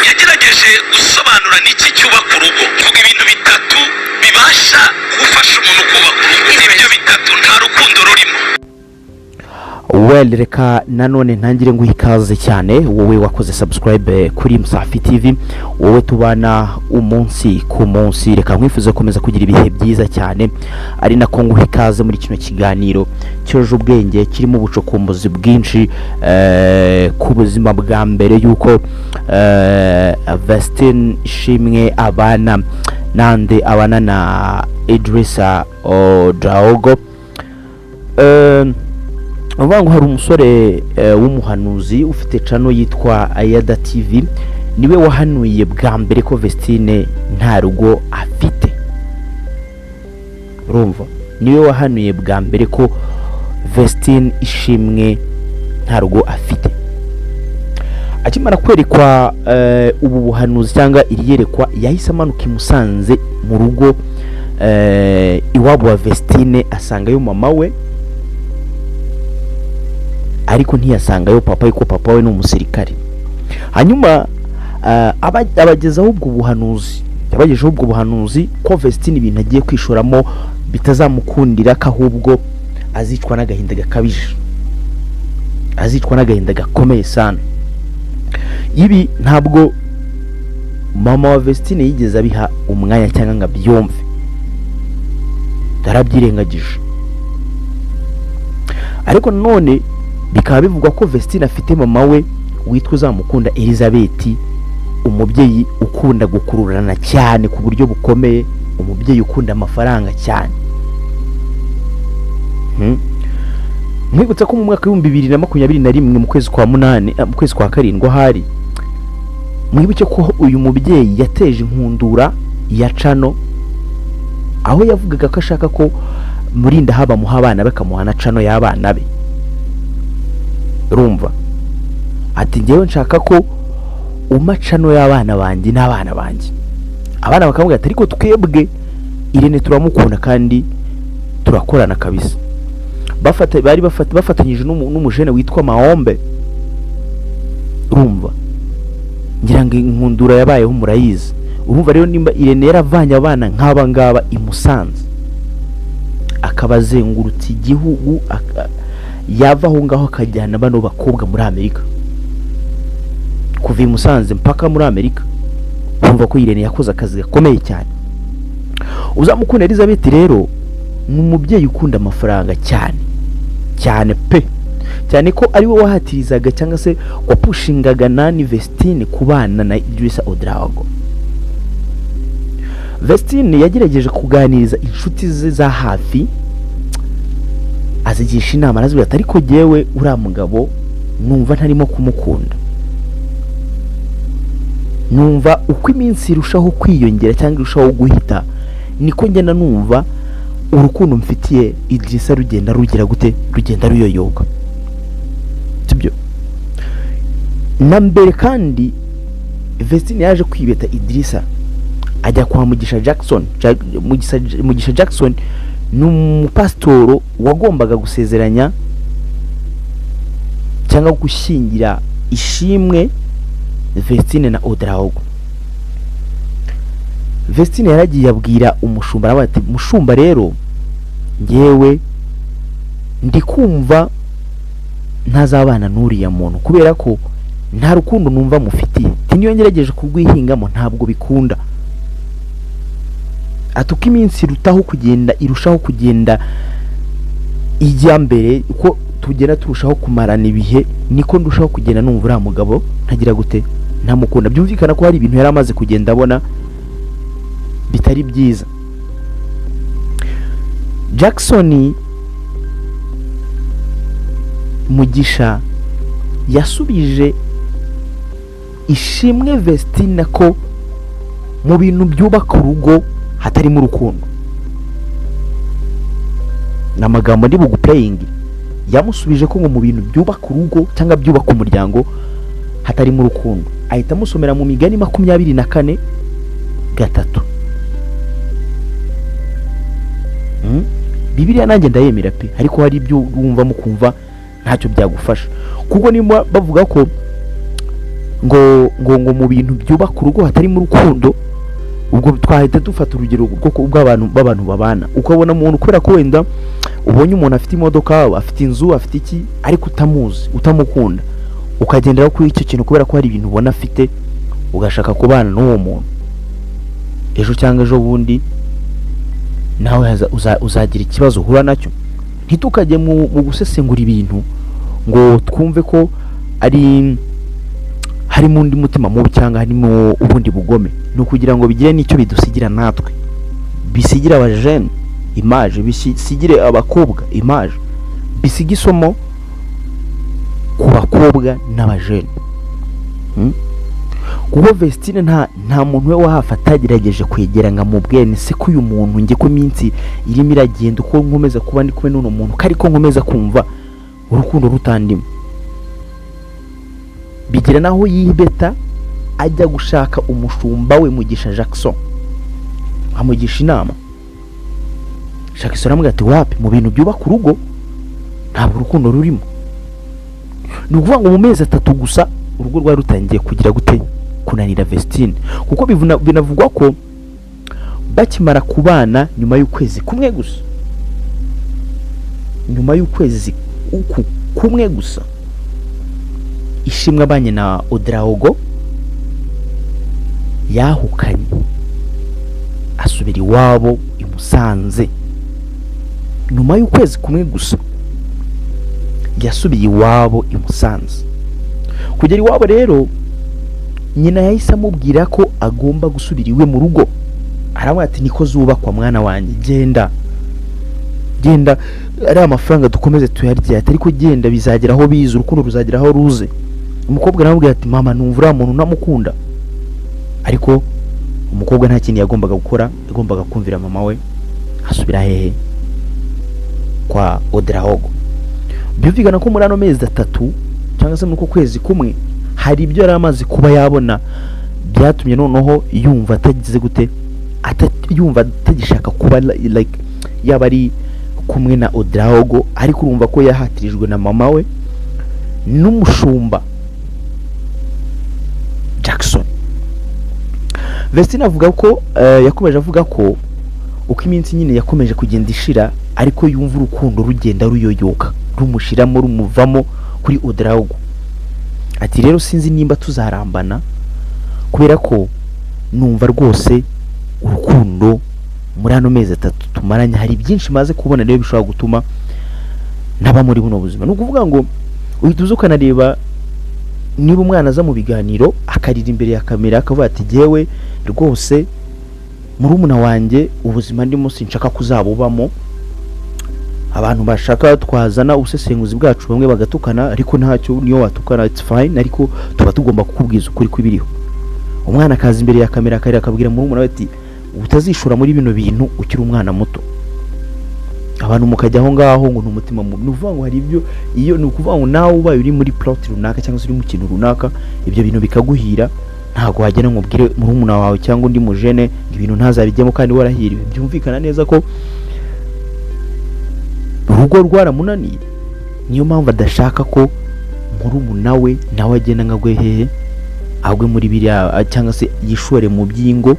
yagerageje gusobanura n'iki cyubaka urugo, vuga ibintu bitatu bibasha gufasha umuntu kubaka urugo. Ibyo bitatu nta rukundo rurimo. Reka nanone ntangire nguha ikaze cyane wowe wakoze subscribe kuri Msafi TV, wowe tubana umunsi ku munsi. Reka nkwifuze komeza kugira ibihe byiza cyane, ari nako nguha ikaze muri kino kiganiro cyoje ubwenge kirimo ubucukumbuzi bwinshi ku buzima bwa mbere yuko Vestine Ishimwe abana na Idrissa Odraogo. Uvuga ngo hari umusore w'umuhanuzi ufite channel yitwa Ayada TV, niwe wahanuye bwa mbere ko Vestine nta rugo afite. Urumva, niwe wahanuye bwa mbere ko Vestine Ishimwe nta rugo afite. Akimara kwerekwa ubu buhanuzi cyangwa iriyerekwa, yahise amanuka imusanze mu rugo iwabo wa Vestine, asangayo mama we, ariko ntiyasangayo papa we, ko papa we ni umusirikare. Hanyuma abagezaho ubwo buhanuzi ko Vestine ibintu agiye kwishoramo bitazamukundira, ko ahubwo azicwa n'agahinda gakabije, azicwa n'agahinda gakomeye sana. Ibi ntabwo mama wa Vestine yigeze abiha umwanya cyangwa ngo abyumve, yarabyirengagije. Ariko none bikaba bivugwa ko Vestine afite mama we witwa Uzamukunda Elizabeth, umubyeyi ukunda gukururana cyane ku buryo bukomeye, umubyeyi ukunda amafaranga cyane. Mwibutsa ko mu mwaka wa 2021 mu kwezi kwa 8 mu kwezi kwa 7 hari, mwibuke ko uyu mubyeyi yateje inkundura ya channel, aho yavugaga ko ashaka ko murinda haba muha abana bakamuhana channel y'abana be. Urumva, ati ngewe nshaka ko umacano y'abana banjye n'abana banjye. Abana bakavuga ati ariko twebwe Irene turamukunda kandi turakorana kabisa. Bari bafatanyije n'umujene witwa Mahombe. Urumva, ngira ngo inkundura yabayeho murayizi. Urumva rero nimba Irene yaravanye abana nk'aba ngaba imusanze, akabazengurutsa igihugu, yava aho ngaho akajyana bano bakobwa muri Amerika, kuva imusanze mpaka muri Amerika. Urumva ko Irene yakoze akazi gakomeye cyane. Uzamukunda Elizabeth rero ni umubyeyi ukunda amafaranga cyane cyane pe, cyane ko ari we wahatirizaga cyangwa se wapushingaga nani Vestine kubana na Idrissa Odraogo. Vestine yagerageje kuganiriza inshuti ze za hafi, azigisha inama, arazibwira ati ariko jewe uriya mugabo numva ntarimo kumukunda, numva uko iminsi irushaho kwiyongera cyangwa irushaho guhita, niko ngenda numva urukundo mfitiye Idrissa rugenda rugira gute, rugenda ruyoyoka. Sibyo na mbere kandi Vestine yaje kwibeta Idrissa, ajya kwa Mugisha Jackson n'umupastoro wagombaga gusezeranya cyangwa gushyingira Ishimwe Vestine na Odraogo. Vestine yaragiye abwira umushumba ati mushumba rero ngewe ndikumva ntazabana n'uriya muntu kubera ko nta rukundo numva mufitiye, niyo ngerageje kugwihingamo ntabwo bikunda. Atuka iminsi irushaho kugenda ijya mbere, uko tugenda turushaho kumarana ibihe niko ndushaho kugenda numva uriya mugabo ntagira gute, ntamukunda. Byumvikana ko hari ibintu yari amaze kugenda abona bitari byiza. Jackson Mugisha yasubije Ishimwe Vestine ko mu bintu byubaka urugo hatarimo urukundo. Namagambo ndi buguplaying yamusubije ko ngo mu bintu byubaka urugo cyangwa byubaka umuryango hatarimo urukundo. Ahita musomera mu Migani 24:3. Bibiliya nanjye ndayemera pe, ariko hari ibyo wumva mukumva ntacyo byagufasha. Kuko nimba bavuga ko ngo mu bintu byubaka urugo hatarimo urukundo, ubwo twahita dufata urugero bw'abantu babana, ukabona umuntu kubera ko wenda ubonye umuntu afite imodoka, afite inzu, afite iki, ariko utamuzi, utamukunda, ukagendera kuri icyo kintu kubera ko hari ibintu ubona afite, ugashaka kubana n'uwo muntu. Ejo cyangwa ejo bundi nawe uzagira ikibazo uhura nacyo. Ntitukajye mu gusesengura ibintu ngo twumve ko harimo undi mutima mubi cyangwa harimo ubundi bugome. Ni ukugira ngo bigire n'icyo bidusigira natwe, bisigira abajene image, bisigire abakobwa image, bisiga isomo ku bakobwa n'abajene. Kuko Vestine nta muntu we wahafata agerageje kwegera ngo amubwene se ko uyu muntu nge ko iminsi irimo iragenda uko nkomeza kuba ndi kumwe n'uno muntu ariko nkomeza kumva urukundo rutandimo. Bigira naho yibeta ajya gushaka umushumba we Mugisha Jackson, amugisha inama. Jackson aramubwira ati wapi, mu bintu byubaka urugo ntabwo urukundo rurimo. Ni ukuvuga ngo mu mezi 3 gusa urugo rwari rutangiye kugira gute kunanira Vestine, kuko binavugwa ko bakimara kubana nyuma y'ukwezi kumwe gusa, nyuma y'ukwezi kumwe gusa, Ishimwe abanye na Odraogo yahukanye asubira iwabo i Musanze. Nyuma y'ukwezi kumwe gusa yasubiye iwabo i Musanze. Kugera iwabo rero nyina yahise amubwira ko agomba gusubira iwe mu rugo. Aramubwira ati niko zubakwa mwana wanjye, genda ari amafaranga dukomeze tuyarye, atari ko genda bizagera aho biza, urukundo ruzagera aho ruze. Umukobwa aramubwira ati mama numva uriya muntu namukunda. Ariko umukobwa nta kintu yagombaga gukora, yagombaga kumvira mama we, asubira hehe kwa Odraogo. Byumvikana ko muri ano mezi 3 cyangwa se nuko kwezi kumwe hari ibyo yari amaze kuba yabona byatumye noneho yumva atagize gute, yumva atagishaka kuba like yaba ari kumwe na Odraogo, ariko urumva ko yahatirijwe na mama we n'umushumba Jackson. Vestine avuga ko yakomeje avuga ko uko iminsi nyine yakomeje kugenda ishira, ariko yumva urukundo rugenda ruyoyoka, rumushiramo rumuvamo kuri Odraogo. Ati rero sinzi nimba tuzarambana kubera ko numva rwose urukundo muri ano mezi 3 tumaranye hari byinshi maze kubona rero bishobora gutuma naba muri buno buzima. No kuvuga ngo uhituza ukanareba niba umwana aza mu biganiro akarira imbere ya kamera akavuga ati jewe rwose muri umuna wanjye ubuzima ndimo sinshaka kuzabubamo. Abantu bashaka twazana ubusesenguzi bwacu bamwe bagatukana, ariko ntacyo niyo watukana it's fine, ariko tuba tugomba kukubwiza ukuri kwibiriho. Umwana akaza imbere ya kamera akarira akabwira muri umuna ati utazishura muri bino bintu ukiri umwana muto. Abantu mukajya aho ngaho ngo n'umutima mubi. Nuvuga ngo hari ibyo iyo ni ukuvuga ngo nawe ubaye uri muri plot runaka cyangwa se uri mu kintu runaka, ibyo bintu bikaguhira, ntago wagena ngo ubwire muri umuna wawe cyangwa undi mujene ibintu ntazabijyemo kandi warahiriwe. Byumvikana neza ko urugo rwaramunaniye, niyo mpamvu adashaka ko muri umuna we nawe agenda ngagwe hehe agwe muri biriya cyangwa se yishore mu byingo,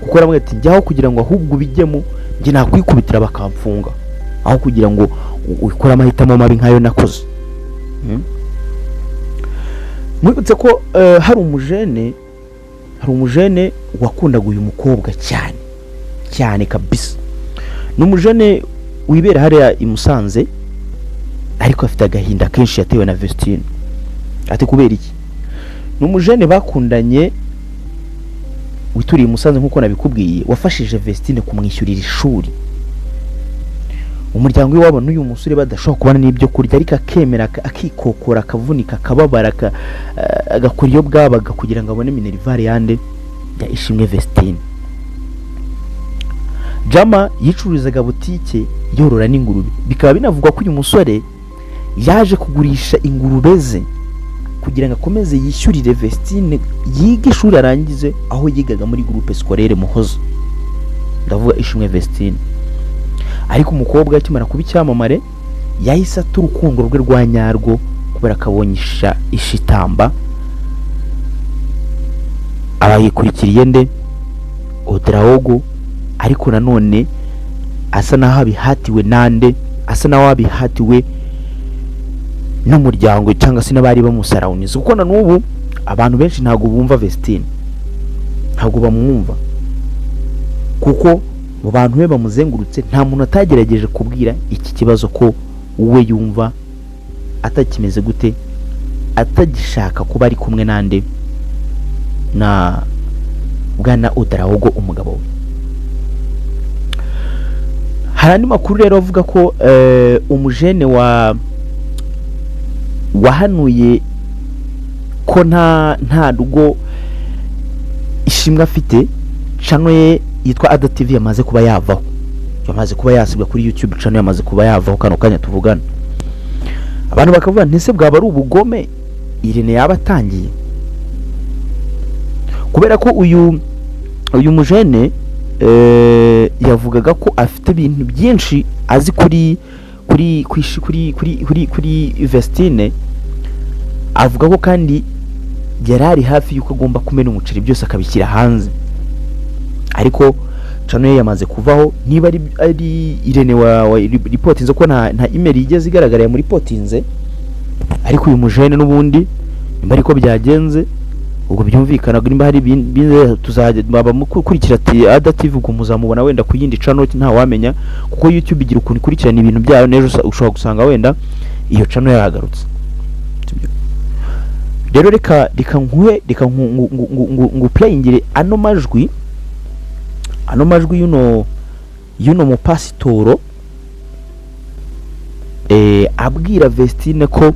kuko aramwe ati njyaho kugira ngo ahubwo bijyemo nge nakwikubitira bakamfunga aho kugira ngo ukora amahitamo mabi nkayo nakoze. Mwibutse ko hari umujene wakundaga uyu mukobwa cyane kabisa. N'umujene wibera hariya i Musanze, ariko afite agahinda kenshi yatewe na Vestine. Ati kubera iki? N'umujene bakundanye wituriye Musanze nkuko nabikubwiye, wafashije Vestine kumwishyurira ishuri. Umuryango w'iwabo n'uyu musore badashobora kubana n'ibyo kurya, ariko akemera akikokora akavunika akababara agakora iyo bwabaga kugira ngo abone minerivare yande ya Ishimwe Vestine. Jama yicururizaga butike yorora n'ingurube. Bikaba binavugwa ko uyu musore yaje kugurisha ingurube ze kugira ngo akomeze yishyurire Vestine yiga ishuri arangize aho yigaga muri groupe scolaire Muhoza. Ndavuga Ishimwe Vestine. Ariko umukobwa akimara kuba icyamamare yahise aturukundo rwe rwa nyarwo kubera kabonyisha ishitamba abayikurikiriye nde Odraogo, ariko nanone asa naho abihatiwe nande, asa naho abihatiwe n'umuryango cyangwa se n'abari bamusarawuniza, kuko na n'ubu abantu benshi ntago bumva Vestine, ntago bamwumva, kuko mu bantu be bamuzengurutse nta muntu atagerageje kubwira iki kibazo ko we yumva atakimeze gute, atagishaka kuba ari kumwe nande na bwana Odraogo umugabo we. Hari andi makuru rero avuga ko umujene wahanuye ko nta rugo ishimwe afite, channel ye yitwa Ada TV yamaze kuba yavaho, yamaze kuba yasibwa kuri YouTube channel, yamaze kuba yavaho kano kanya tuvugana. Abantu bakavuga ntese bwaba ari ubugome Irene yaba atangiye, kubera ko uyu mujene yavugaga ko afite ibintu byinshi azi kuri Vestine, avuga ko kandi yarari hafi yuko agomba kumena umuceri byose akabishyira hanze, ariko channel ye yamaze kuvaho. Niba ari Irene wa reportinze ko nta email igeze igaragara muri reportinze, ariko uyu mujene n'ubundi nimba ariko byagenze, ubwo byumvikana nimba hari tuzajya bamukurikira ati Ada TV ubwo muzamubona wenda ku yindi channel nta wamenya, kuko YouTube igira ukuntu ikurikirana ibintu byayo, nejo ushobora gusanga wenda iyo channel yaragarutse. Rero reka playingire ano majwi yuno mu pasitoro abwira Vestine ko,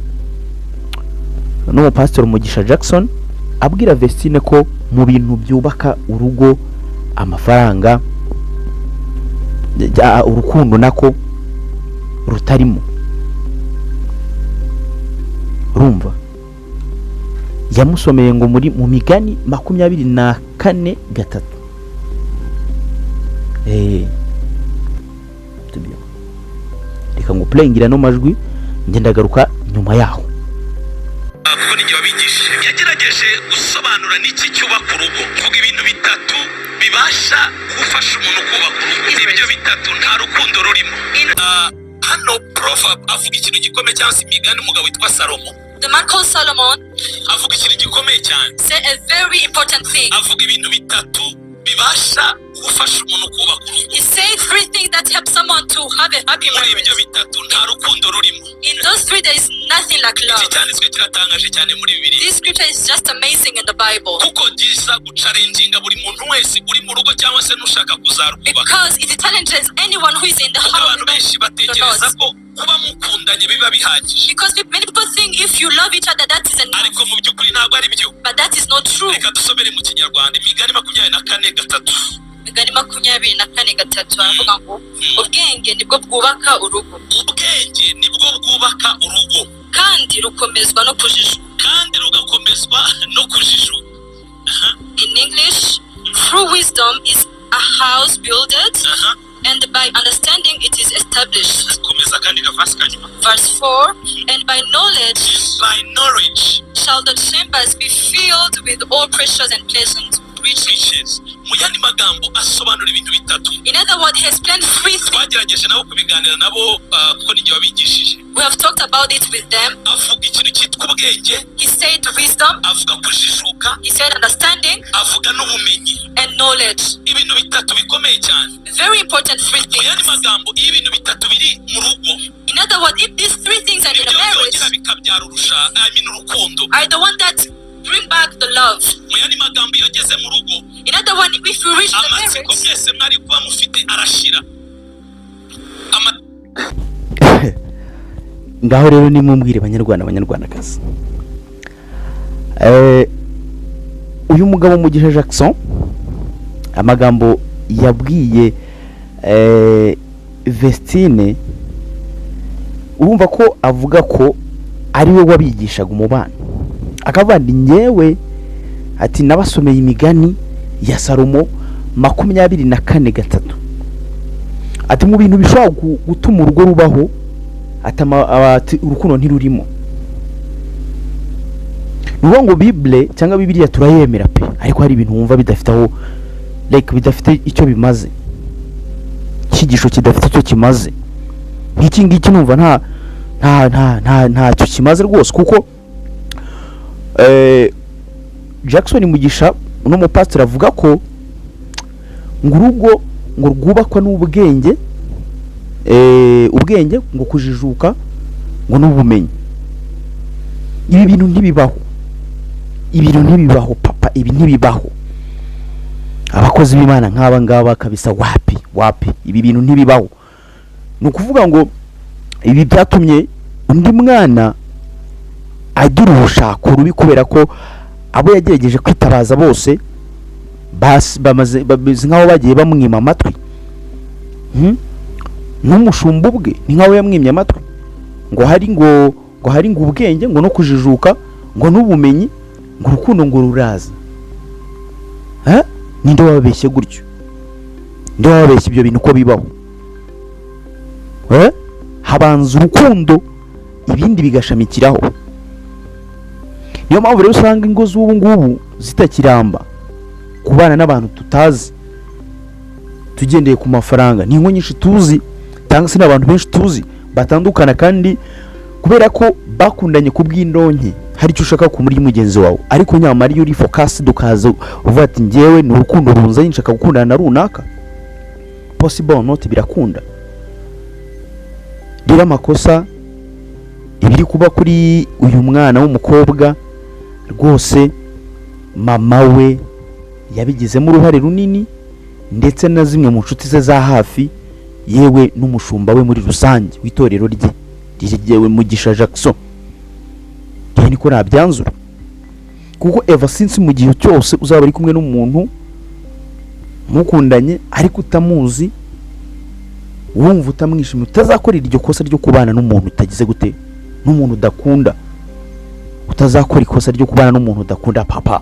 no mu pasitoro Mugisha Jackson abwira Vestine ko mu bintu byubaka urugo, amafaranga, urukundo nako rutarimo. Urumva yamusomeye ngo mu migani 24:3 reka ngo playingira no majwi ngendagaruka nyuma yaho. kuko ninjye wabigishije, yagerageje gusobanura n'iki cyubaka urugo, kuvuga ibintu bitatu bibasha gufasha umuntu kubaka urugo. Ibyo bitatu nta rukundo rurimo. Hano Proverb avuga ikintu gikomeye cyangwa se imigani umugabo witwa Salomo. The man called Solomon avuga ikintu gikomeye cyane, said a very important thing. avuga ibintu bitatu bibasha gufasha umuntu kubaka urugo. He said 3 things that help someone to have a happy Muri marriage. ibyo bitatu nta rukundo rurimo. In those 3 there is nothing like love. Iki cyanditswe kiratangaje cyane muri Bibiliya, This scripture is just amazing in the Bible, kuko giza gucarenginga buri muntu wese uri mu rugo cyangwa se nushaka kuzarwubaka. because it challenges anyone who is in the Kuko house. abantu benshi batekereza ko kuba mukundanye biba bihagije, Because many people think if you love each other that is enough, ariko mu by'ukuri ntabwo ari byo. but that is not true. Reka dusomere mu Kinyarwanda imigani 24:3. Imigani 24:3 aravuga ngo ubwenge nibwo bwubaka urugo, Ubwenge nibwo bwubaka urugo kandi rukomezwa no kujijuka. kandi rugakomezwa no kujijuka. In English, through wisdom is a house builded, and by understanding it is established. Komeza kandi gafasi kanyuma. Verse 4, and by knowledge By knowledge shall the chambers be filled with all precious and pleasant riches. riches. Mu yandi magambo asobanura ibintu bitatu. In other words, he has planned 3 things. Twagerageje nabo kubiganira nabo kuko ninjye wabigishije. We have talked about it with them. Avuga ikintu cyitwa ubwenge, He said wisdom, avuga kujijuka, he said understanding, avuga n'ubumenyi. and knowledge. Ibintu bitatu bikomeye cyane. Very important 3 Mu yandi things. magambo iyo ibintu bitatu biri mu rugo, In other words, if these 3 things are in ibyo a marriage, byongera bikabyara urukundo. are the one that bring back the love. Mu yandi magambo iyo ugeze mu rugo, In other words, if you reach the amatsiko marriage, mwese mwari kuba mufite arashira. Ngaho rero nimumbwire banyarwandakazi, uyu mugabo Mugisha Jackson amagambo yabwiye Vestine, urumva ko avuga ko ari we wabigishaga umubano, akavuga ndi nyewe ati nabasomeye imigani ya Salomo 24:3 ati mu bintu bishobora gutuma urugo rubaho ati urukundo ntirurimo. nuvuga ngo Bible cyangwa Bibiliya turayemera pe, ariko hari ibintu wumva bidafite aho like bidafite icyo bimaze, cyigisho kidafite icyo kimaze. Nk'iki ngiki numva nta cyo kimaze rwose, kuko Jackson Mugisha uno mupastor avuga ko ngo urugo ngo rwubakwa n'ubwenge, ubwenge ngo kujijuka ngo n'ubumenyi. Ibi bintu ntibibaho papa, ibi ntibibaho. Abakozi b'Imana nk'aba ngaba kabisa wapi ibi bintu ntibibaho. Ni ukuvuga ngo ibi byatumye undi mwana agira ubushako rubi, kubera ko abo yagerageje kwitabaza bose bamaze nk'aho bagiye bamwima amatwi. N'umushumba ubwe ni nk'aho yamwimye amatwi, ngo hari ngo ubwenge ngo no kujijuka ngo n'ubumenyi ngo urukundo ngo ruraza. Ninde wababeshye gutyo? Ninde wababeshye ibyo bintu ko bibaho? Habanza urukundo ibindi bigashamikiraho. Niyo mpamvu rero usanga ingo z'ubu ngubu zitakiramba kubana n'abantu tutazi, tugendeye ku mafaranga. Ni ingo nyinshi tuzi cyangwa se n'abantu benshi tuzi batandukana, kandi kubera ko bakundanye ku bw'indonke, hari icyo ushaka ku muri mugenzi wawe, ariko nyamara iyo uri focus dukaza uvuga ati ngewe ni urukundo runzanye nshaka gukundana na runaka, possible not birakunda. Rero amakosa ibiri kuba kuri uyu mwana w'umukobwa rwose, mama we yabigizemo uruhare runini, ndetse na zimwe mu nshuti ze za hafi, yewe n'umushumba we muri rusange w'itorero rye rijewe Mugisha Jackson. Niko nabyanzura, kuko ever since mu gihe cyose uzaba ari kumwe n'umuntu mukundanye ariko utamuzi, wumva utamwishimiye, utazakorera iryo kosa ryo kubana n'umuntu utagize gute, n'umuntu udakunda. Utazakora ikosa ryo kubana n'umuntu udakunda papa.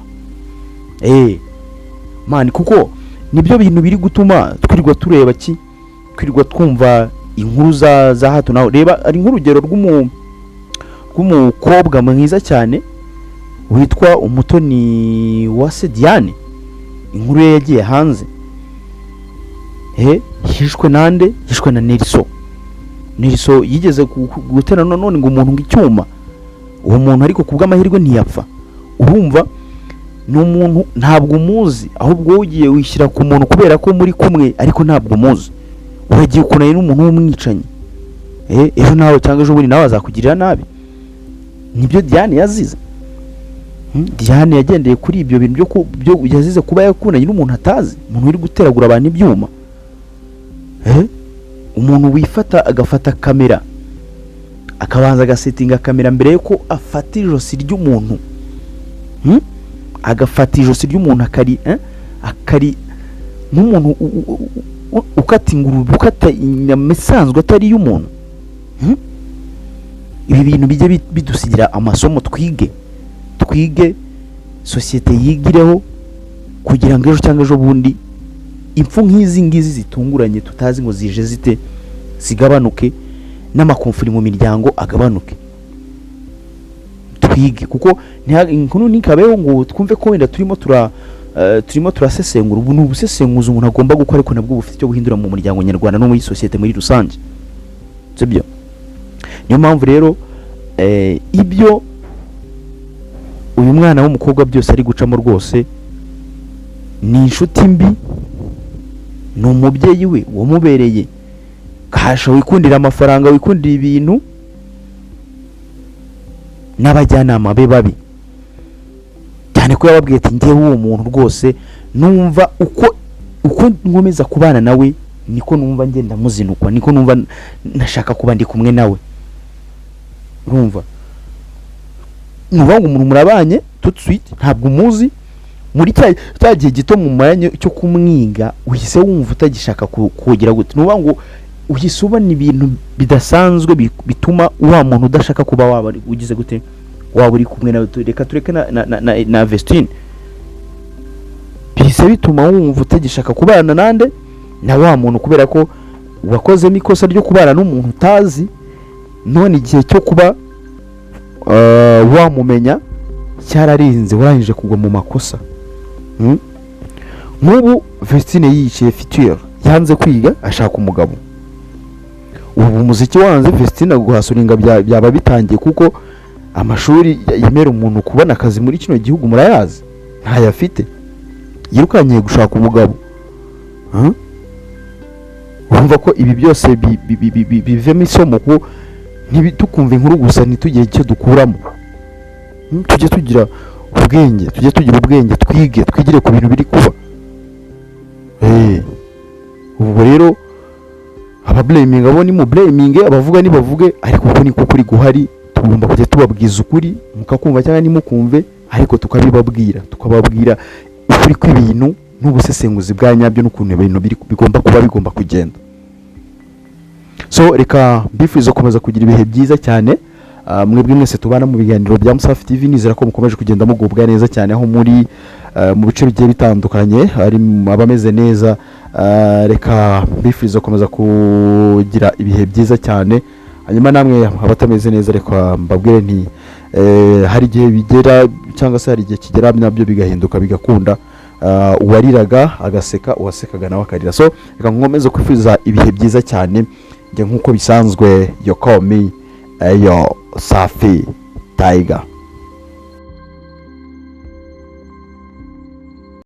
Man, kuko nibyo bintu biri gutuma twirirwa tureba twirirwa twumva inkuru za hato naho. Reba ari nk'urugero rw'umukobwa mwiza cyane witwa Umutoni wa Diane. Inkuru ye yagiye hanze, hishwe nande, hishwe na Nelson yigeze gutera none ngo umuntu ng'icyuma. Uwo muntu ariko kubw'amahirwe ntiyapfa. Urumva ni umuntu ntabwo umuzi, ahubwo ugiye wishyira ku muntu kubera ko muri kumwe ariko ntabwo umuzi. Uragiye kunanye n'umuntu w'umwicanyi, ejo nawe cyangwa ejo buri nawe azakugirira nabi. Nibyo Diane yazize. Diane yagendeye kuri ibyo bintu byo yazize kuba yakundanye n'umuntu atazi, umuntu uri guteragura abantu ibyuma. Umuntu wifata agafata kamera, akabanza agasetinga kamera mbere yuko afata ijosi ry'umuntu, agafata ijosi ry'umuntu akari nk'umuntu ukata ingurube, ukata inyama isanzwe atari y'umuntu. Ibi bintu bijye bidusigira amasomo, twige sosiyete yigireho, kugira ngo ejo cyangwa ejo bundi impfu nk'izi ngizi zitunguranye tutazi ngo zije zite zigabanuke, n'amakonfuri mu miryango agabanuke. Twige, kuko inkuru nikabeho ngo twumve ko wenda turimo turasesengura. Ubu n'ubusesenguzi umuntu agomba gukora, ariko nabwo bufite cyo guhindura mu muryango nyarwanda no muri sosiyete muri rusange. Sibyo? Niyo mpamvu rero ibyo uyu mwana w'umukobwa byose ari gucamo rwose ni inshuti mbi, ni umubyeyi we wamubereye kasha, wikundira amafaranga, wikundira ibintu, n'abajyanama be babi cyane ko yababwiye ati ngewe uwo muntu rwose numva uko nkomeza kubana nawe niko numva ngenda muzinukwa, niko numva nashaka kuba ndi kumwe nawe. Urumva nuvuga ngo umuntu murabanye tout suite ntabwo umuzi, muri cyagiye gito mu mwanya cyo kumwinga uhise wumva utagishaka kugira gute. Nuvuga ngo uhise ubona ibintu bidasanzwe bituma wa muntu udashaka kuba waba ugize gute, waba uri kumwe nawe. Reka tureke na Vestine, bihise bituma wumva utagishaka kubana nande na wa muntu, kubera ko wakozemo ikosa ryo kubana n'umuntu utazi. None igihe cyo kuba wamumenya cyararinze warangije kugwa mu makosa. Nk'ubu Vestine yiciye Future yanze kwiga ashaka umugabo. Ubu umuziki wanze Vestine guhasuringa byaba bitangiye kuko amashuri yemera umuntu kubona akazi muri kino gihugu murayazi ntayafite. Yirukanye gushaka umugabo. Urumva ko ibi byose bivemo isomo ko ntibitukumva inkuru gusa ntitugire icyo dukuramo. Tujye tugira ubwenge twigire ku bintu biri kuba. Ubu rero aba blaming abo ni mu blaming abavuga ni bavuge ariko uko niko kuri guhari tugomba kujya tubabwiza ukuri mukakumva cyangwa nimukumve ariko tukababwira ukuri kw'ibintu n'ubusesenguzi bwa nyabyo n'ukuntu ibintu bigomba kugenda. So reka bifuza komeza kugira ibihe byiza cyane. Mwebwe mwese tubana mu biganiro bya Musafi TV nizera ko mukomeje kugenda mugubwa neza cyane aho muri mu bice bigiye bitandukanye ari abameze neza. Reka bifuza komeza kugira ibihe byiza cyane. Hanyuma namwe abatameze neza reka mbabwire nti hari igihe bigera cyangwa se hari igihe kigera nabyo bigahinduka bigakunda. Uwariraga agaseka uwasekaga nawe akarira. So reka nkomeze kwifuza ibihe byiza cyane nkuko bisanzwe yo call me yo Safi Tiger.